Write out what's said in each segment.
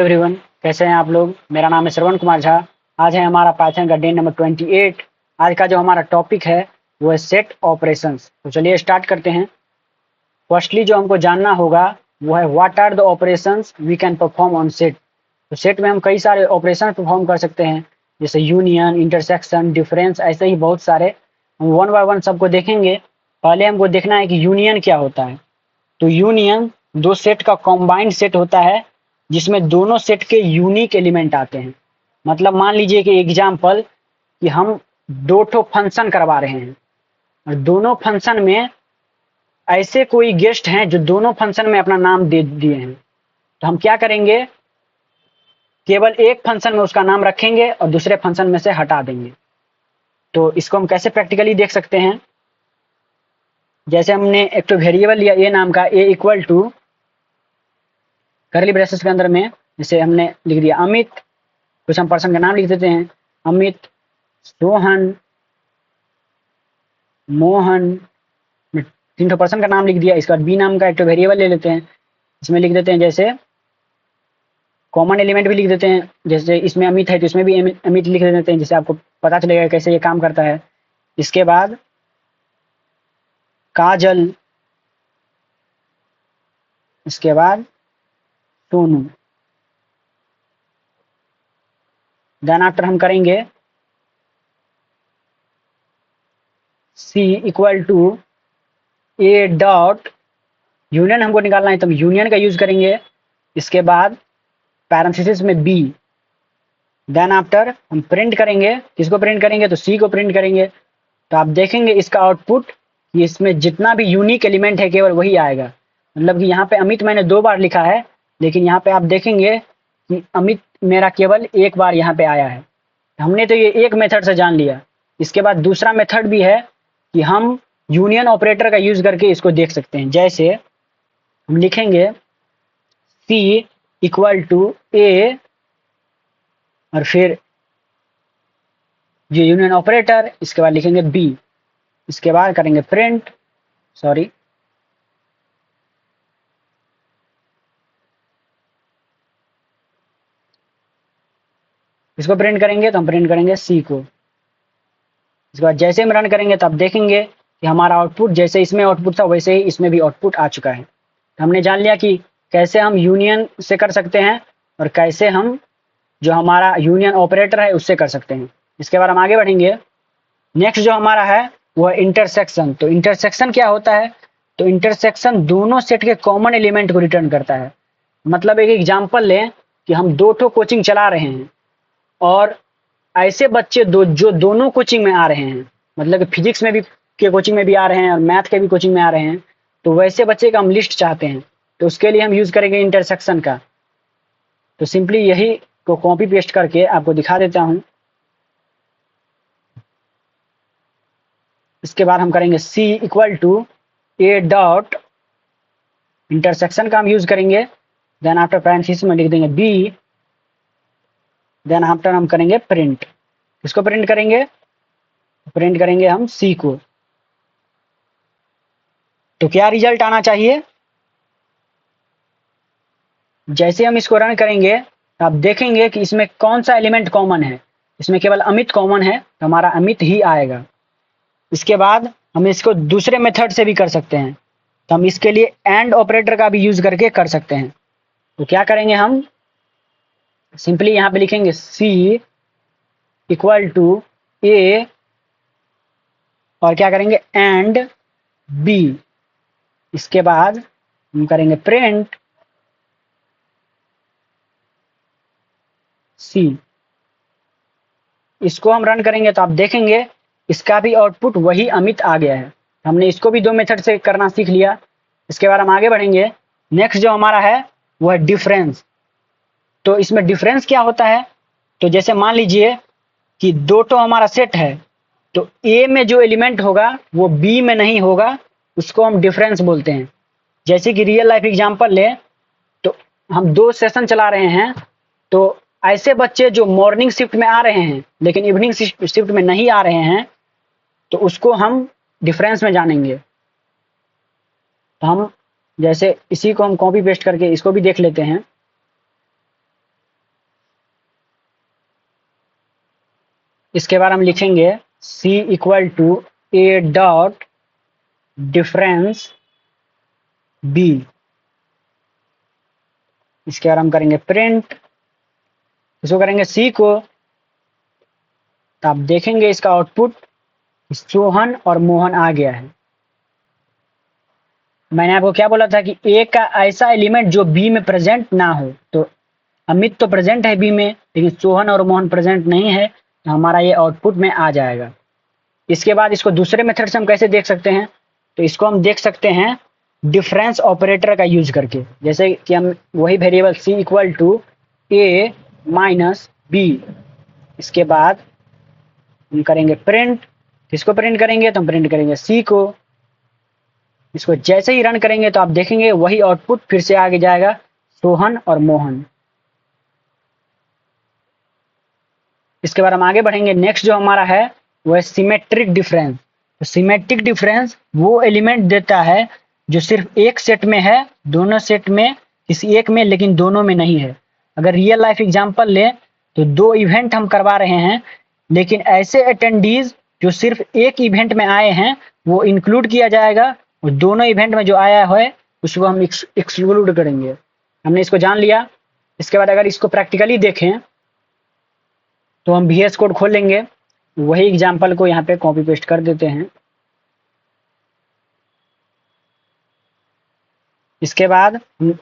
Everyone, कैसे हैं आप लोग। मेरा नाम है श्रवण कुमार झा। आज है हमारा पाइथन का डे नंबर 28। आज का जो हमारा टॉपिक है वो है सेट ऑपरेशंस। तो चलिए स्टार्ट करते हैं। फर्स्टली जो हमको जानना होगा वो है what are the operations we can perform on set. तो सेट में हम कई सारे ऑपरेशन परफॉर्म कर सकते हैं, जैसे यूनियन, इंटरसेक्शन, डिफरेंस, ऐसे ही बहुत सारे। हम वन बाय वन सबको देखेंगे। पहले हमको देखना है कि यूनियन क्या होता है। तो यूनियन दो सेट का कॉम्बाइंड सेट होता है जिसमें दोनों सेट के यूनिक एलिमेंट आते हैं। मतलब मान लीजिए कि एग्जाम्पल कि हम दो ठो फंक्शन करवा रहे हैं और दोनों फंक्शन में ऐसे कोई गेस्ट हैं जो दोनों फंक्शन में अपना नाम दे दिए हैं। तो हम क्या करेंगे, केवल एक फंक्शन में उसका नाम रखेंगे और दूसरे फंक्शन में से हटा देंगे। तो इसको हम कैसे प्रैक्टिकली देख सकते हैं। जैसे हमने एक तो वेरिएबल लिया ए नाम का, ए इक्वल टू करली ब्रेसेस के अंदर में जैसे हमने लिख दिया अमित, कुछ हम पर्सन का नाम लिख देते हैं, अमित, सोहन, मोहन, तीन ठो पर्सन का नाम लिख दिया। इसके बाद बी नाम का एक तो वेरिएबल ले लेते हैं, इसमें लिख देते हैं जैसे कॉमन एलिमेंट भी लिख देते हैं। जैसे इसमें अमित है तो इसमें भी अमित लिख देते हैं, जिससे आपको पता चलेगा कैसे ये काम करता है। इसके बाद काजल, इसके बाद सोनू। देन आफ्टर हम करेंगे C equal to A dot union. हमको निकालना है तो हम यूनियन का यूज करेंगे। इसके बाद पैरेंथेसिस में बी। देन आफ्टर हम प्रिंट करेंगे, किसको प्रिंट करेंगे तो सी को प्रिंट करेंगे। तो आप देखेंगे इसका आउटपुट कि इसमें जितना भी यूनिक एलिमेंट है केवल वही आएगा। मतलब कि यहाँ पे अमित मैंने 2 बार लिखा है, लेकिन यहाँ पे आप देखेंगे कि अमित मेरा केवल 1 बार यहाँ पे आया है। हमने तो ये एक मेथड से जान लिया। इसके बाद दूसरा मेथड भी है कि हम यूनियन ऑपरेटर का यूज करके इसको देख सकते हैं। जैसे हम लिखेंगे सी इक्वल टू ए और फिर ये यूनियन ऑपरेटर, इसके बाद लिखेंगे बी, इसके बाद करेंगे प्रिंट, सॉरी इसको प्रिंट करेंगे तो हम प्रिंट करेंगे सी को। इसके बाद जैसे हम रन करेंगे तो आप देखेंगे कि हमारा आउटपुट जैसे इसमें आउटपुट था वैसे ही इसमें भी आउटपुट आ चुका है। तो हमने जान लिया कि कैसे हम यूनियन से कर सकते हैं और कैसे हम जो हमारा यूनियन ऑपरेटर है उससे कर सकते हैं। इसके बाद हम आगे बढ़ेंगे। नेक्स्ट जो हमारा है वो है इंटरसेक्शन। तो इंटरसेक्शन क्या होता है, तो इंटरसेक्शन दोनों सेट के कॉमन एलिमेंट को रिटर्न करता है। मतलब एक एग्जांपल लें कि हम 2 ठो कोचिंग चला रहे हैं और ऐसे बच्चे जो दोनों कोचिंग में आ रहे हैं, मतलब कि फिजिक्स में भी के कोचिंग में भी आ रहे हैं और मैथ के भी कोचिंग में आ रहे हैं, तो वैसे बच्चे का हम लिस्ट चाहते हैं। तो उसके लिए हम यूज करेंगे इंटरसेक्शन का। तो सिंपली यही को कॉपी पेस्ट करके आपको दिखा देता हूं। इसके बाद हम करेंगे C equal to A dot intersection का हम यूज करेंगे। देन आफ्टर पैरेंथेसिस में लिख देंगे बी। देन आफ्टर हम करेंगे प्रिंट। इसको प्रिंट करेंगे, प्रिंट करेंगे हम सी को। तो क्या रिजल्ट आना चाहिए, जैसे हम इसको रन करेंगे तो आप देखेंगे कि इसमें कौन सा एलिमेंट कॉमन है। इसमें केवल अमित कॉमन है तो हमारा अमित ही आएगा। इसके बाद हम इसको दूसरे मेथड से भी कर सकते हैं। तो हम इसके लिए एंड ऑपरेटर का भी यूज करके कर सकते हैं। तो क्या करेंगे, हम सिंपली यहाँ पे लिखेंगे सी इक्वल टू ए और क्या करेंगे एंड बी। इसके बाद हम करेंगे प्रिंट सी। इसको हम रन करेंगे तो आप देखेंगे इसका भी आउटपुट वही अमित आ गया है। हमने इसको भी 2 मेथड से करना सीख लिया। इसके बाद हम आगे बढ़ेंगे। नेक्स्ट जो हमारा है वो है डिफरेंस। तो इसमें डिफरेंस क्या होता है, तो जैसे मान लीजिए कि 2 तो हमारा सेट है, तो ए में जो एलिमेंट होगा वो बी में नहीं होगा, उसको हम डिफरेंस बोलते हैं। जैसे कि रियल लाइफ एग्जांपल ले, तो हम 2 सेशन चला रहे हैं, तो ऐसे बच्चे जो मॉर्निंग शिफ्ट में आ रहे हैं लेकिन इवनिंग शिफ्ट में नहीं आ रहे हैं, तो उसको हम डिफरेंस में जानेंगे। तो हम जैसे इसी को हम कॉपी पेस्ट करके इसको भी देख लेते हैं। इसके बाद हम लिखेंगे C equal to A dot difference B। इसके बाद हम करेंगे प्रिंट, इसको करेंगे C को, तो आप देखेंगे इसका आउटपुट सोहन और मोहन आ गया है। मैंने आपको क्या बोला था कि ए का ऐसा एलिमेंट जो बी में प्रेजेंट ना हो, तो अमित तो प्रेजेंट है बी में, लेकिन सोहन और मोहन प्रेजेंट नहीं है, तो हमारा ये आउटपुट में आ जाएगा। इसके बाद इसको दूसरे मेथड से हम कैसे देख सकते हैं, तो इसको हम देख सकते हैं डिफरेंस ऑपरेटर का यूज करके। जैसे कि हम वही variable C equal to A minus B, इसके बाद हम करेंगे प्रिंट। किसको प्रिंट करेंगे, तो हम प्रिंट करेंगे C को। इसको जैसे ही रन करेंगे तो आप देखेंगे वही आउटपुट फिर से आगे जाएगा, सोहन और मोहन। इसके बाद हम आगे बढ़ेंगे। नेक्स्ट जो हमारा है वो है सिमेट्रिक डिफरेंस। तो सिमेट्रिक डिफरेंस वो एलिमेंट देता है जो सिर्फ एक सेट में है, दोनों सेट में किसी एक में, लेकिन दोनों में नहीं है। अगर रियल लाइफ एग्जांपल ले तो दो इवेंट हम करवा रहे हैं, लेकिन ऐसे अटेंडीज जो सिर्फ एक इवेंट में आए हैं वो इंक्लूड किया जाएगा, और दोनों इवेंट में जो आया है उसको हम एक्सक्लूड करेंगे। हमने इसको जान लिया। इसके बाद अगर इसको प्रैक्टिकली देखें तो हम VS कोड खोल लेंगे, वही एग्जाम्पल को यहाँ पे कॉपी पेस्ट कर देते हैं। इसके बाद हम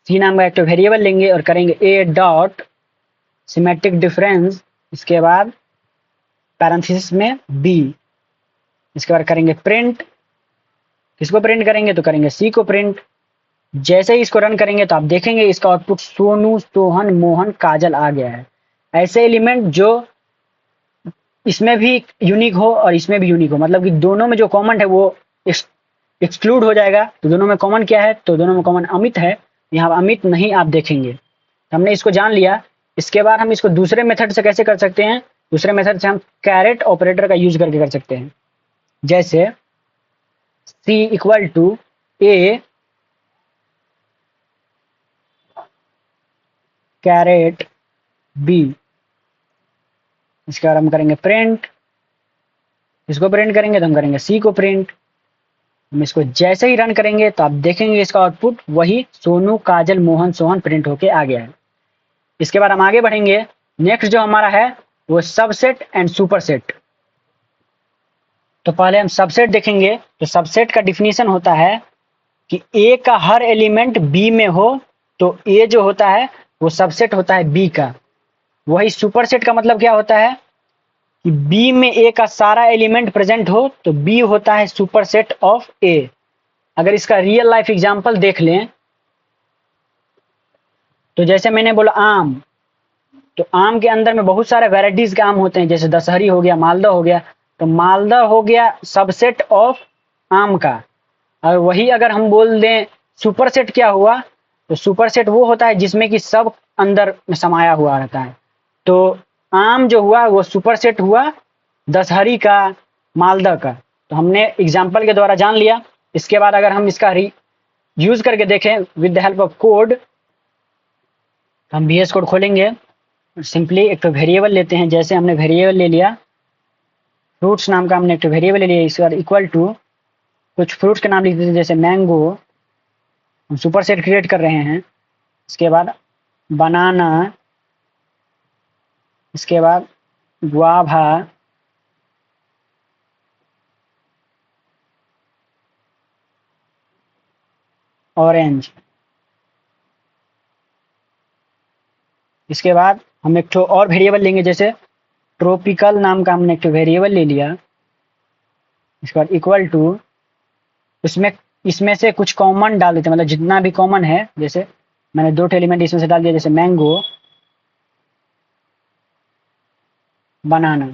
C नाम का एक तो वेरिएबल लेंगे और करेंगे A डॉट सिमेट्रिक डिफरेंस, इसके बाद पैरेंथेसिस में B। इसके बाद करेंगे प्रिंट। किसको प्रिंट करेंगे, तो करेंगे C को प्रिंट। जैसे ही इसको रन करेंगे तो आप देखेंगे इसका आउटपुट सोनू, सोहन, मोहन, काजल आ गया है। ऐसे एलिमेंट जो इसमें भी यूनिक हो और इसमें भी यूनिक हो, मतलब कि दोनों में जो कॉमन है वो एक्सक्लूड हो जाएगा। तो दोनों में कॉमन क्या है, तो दोनों में कॉमन अमित है, यहाँ अमित नहीं आप देखेंगे। तो हमने इसको जान लिया। इसके बाद हम इसको दूसरे मेथड से कैसे कर सकते हैं, दूसरे मेथड से हम कैरेट ऑपरेटर का यूज करके कर सकते हैं। जैसे C equal to A caret B। इसके बाद हम करेंगे प्रिंट। इसको प्रिंट करेंगे तो हम करेंगे C को प्रिंट। हम इसको जैसे ही रन करेंगे तो आप देखेंगे इसका आउटपुट वही सोनू, काजल, मोहन, सोहन प्रिंट होके आ गया है। इसके बाद हम आगे बढ़ेंगे। नेक्स्ट जो हमारा है वो सबसेट एंड सुपरसेट। तो पहले हम सबसेट देखेंगे। तो सबसेट का डिफिनीशन होता है कि A का हर एलिमेंट B में हो तो A जो होता है वो सबसेट होता है B का। वही सुपरसेट का मतलब क्या होता है कि B में A का सारा एलिमेंट प्रेजेंट हो तो B होता है सुपरसेट ऑफ A। अगर इसका रियल लाइफ एग्जांपल देख लें तो जैसे मैंने बोला आम, तो आम के अंदर में बहुत सारे वेराइटीज के आम होते हैं, जैसे दशहरी हो गया, मालदा हो गया। तो मालदा हो गया सबसेट ऑफ आम का। और वही अगर हम बोल दें सुपरसेट क्या हुआ, तो सुपरसेट वो होता है जिसमें कि सब अंदर में समाया हुआ रहता है। तो आम जो हुआ वो सुपरसेट हुआ दशहरी का, मालदा का। तो हमने एग्जाम्पल के द्वारा जान लिया। इसके बाद अगर हम इसका यूज करके देखें with the help of code, हम VS कोड खोलेंगे। सिंपली एक तो वेरिएबल लेते हैं। जैसे हमने वेरिएबल ले लिया, फ्रूट्स नाम का हमने एक तो वेरिएबल ले लिया। इसके बाद इक्वल टू कुछ फ्रूट्स के नाम लिख देते हैं, जैसे मैंगो, हम सुपर सेट क्रिएट कर रहे हैं। इसके बाद बनाना, इसके बाद गुआभा, ऑरेंज। इसके बाद हम एक तो और वेरिएबल लेंगे, जैसे ट्रॉपिकल नाम का हमने एक तो वेरिएबल ले लिया। इसके बाद इक्वल टू इसमें इसमें से कुछ कॉमन डाल देते हैं, मतलब जितना भी कॉमन है। जैसे मैंने दो एलिमेंट इसमें से डाल दिया, जैसे मैंगो, बनाना।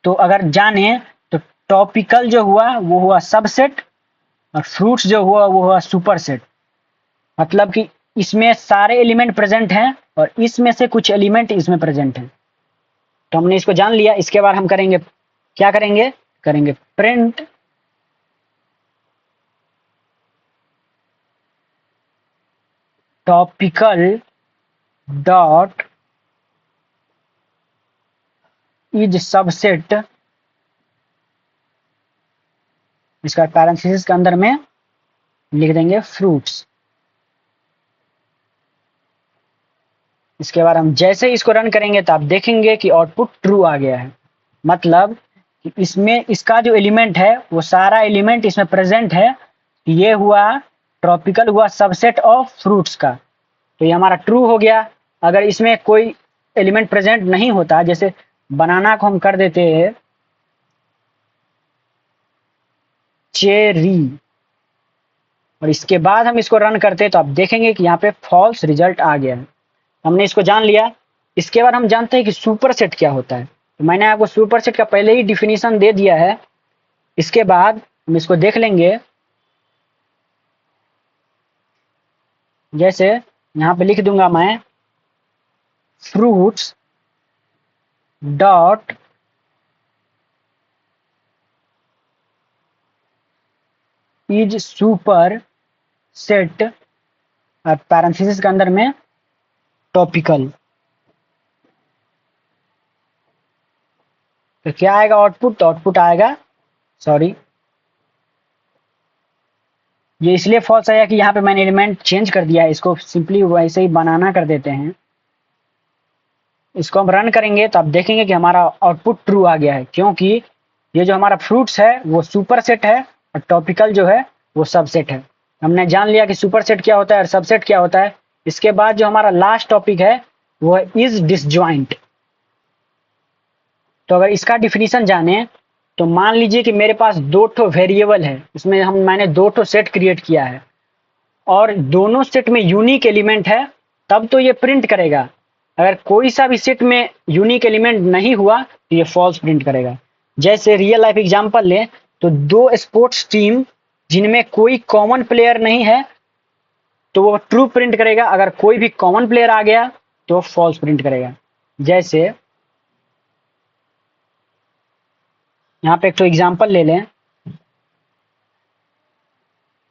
तो अगर जाने तो टॉपिकल जो हुआ वो हुआ सबसेट, और फ्रूट्स जो हुआ वो हुआ सुपरसेट। मतलब कि इसमें सारे एलिमेंट प्रेजेंट हैं और इसमें से कुछ एलिमेंट इसमें प्रेजेंट हैं। तो हमने इसको जान लिया। इसके बाद हम करेंगे क्या करेंगे, करेंगे print. Topical dot is subset, इसका पैरेंथेसिस के अंदर में लिख देंगे फ्रूट्स। इसके बाद हम जैसे ही इसको रन करेंगे तो आप देखेंगे कि आउटपुट ट्रू आ गया है। मतलब कि इसमें इसका जो एलिमेंट है वो सारा एलिमेंट इसमें प्रेजेंट है। ये हुआ ट्रॉपिकल हुआ सबसेट ऑफ फ्रूट्स का, तो ये हमारा ट्रू हो गया। अगर इसमें कोई एलिमेंट प्रेजेंट नहीं होता, जैसे बनाना को हम कर देते हैं चेरी, और इसके बाद हम इसको रन करते तो आप देखेंगे कि यहाँ पे फॉल्स रिजल्ट आ गया है। हमने इसको जान लिया। इसके बाद हम जानते हैं कि सुपर सेट क्या होता है। तो मैंने आपको सुपर सेट का पहले ही डिफिनीशन दे दिया है। इसके बाद हम इसको देख लेंगे। जैसे यहाँ पे लिख दूंगा मैं fruits dot is super set और पैरेंथेसिस के अंदर में टॉपिकल। तो क्या आएगा आउटपुट? तो आउटपुट आएगा, सॉरी ये इसलिए फॉल्स आया कि यहाँ पे मैंने एलिमेंट चेंज कर दिया है। इसको सिंपली वैसे ही बनाना कर देते हैं। इसको हम रन करेंगे तो आप देखेंगे कि हमारा आउटपुट ट्रू आ गया है, क्योंकि ये जो हमारा फ्रूट्स है वो सुपर सेट है और टॉपिकल जो है वो सबसेट है। हमने जान लिया कि सुपर सेट क्या होता है और सबसेट क्या होता है। इसके बाद जो हमारा लास्ट टॉपिक है वो है इज डिसजॉइंट। तो अगर इसका डिफिनीशन जाने तो मान लीजिए कि मेरे पास दो ठो वेरिएबल है, उसमें मैंने दो ठो सेट क्रिएट किया है और दोनों सेट में यूनिक एलिमेंट है, तब तो ये प्रिंट करेगा। अगर कोई सा भी सेट में यूनिक एलिमेंट नहीं हुआ तो ये फॉल्स प्रिंट करेगा। जैसे रियल लाइफ एग्जांपल लें तो दो स्पोर्ट्स टीम जिनमें कोई कॉमन प्लेयर नहीं है तो वो ट्रू प्रिंट करेगा। अगर कोई भी कॉमन प्लेयर आ गया तो फॉल्स प्रिंट करेगा। जैसे यहाँ पे एक तो एग्जांपल ले लें,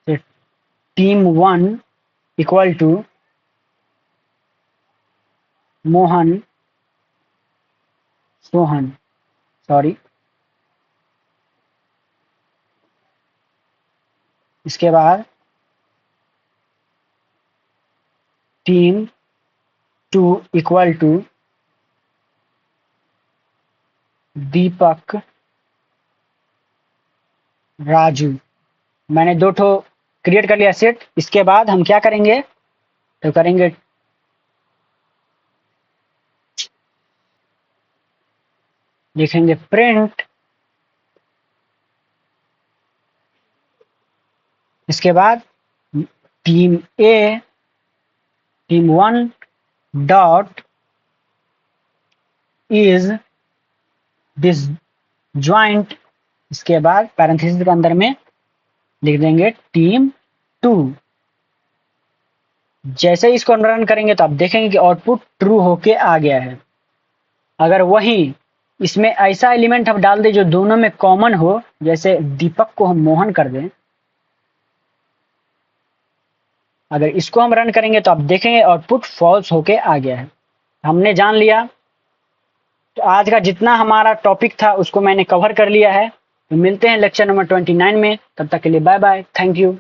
team 1 equal to Mohan Sohan, sorry इसके बाद team 2 equal to Deepak Raju. मैंने दो ठो क्रिएट कर लिया सेट। इसके बाद हम क्या करेंगे तो करेंगे लिखेंगे प्रिंट। इसके बाद team A team 1 dot is disjoint. इसके बाद पैरेंथेसिस के अंदर में लिख देंगे टीम 2। जैसे ही इसको रन करेंगे तो आप देखेंगे कि आउटपुट ट्रू होके आ गया है। अगर वही इसमें ऐसा एलिमेंट हम डाल दें जो दोनों में कॉमन हो, जैसे दीपक को हम मोहन कर दें, अगर इसको हम रन करेंगे तो आप देखेंगे आउटपुट फॉल्स होके आ गया है। हमने जान लिया। तो आज का जितना हमारा टॉपिक था उसको मैंने कवर कर लिया है। तो मिलते हैं लेक्चर नंबर 29 में। तब तक के लिए बाय बाय, थैंक यू।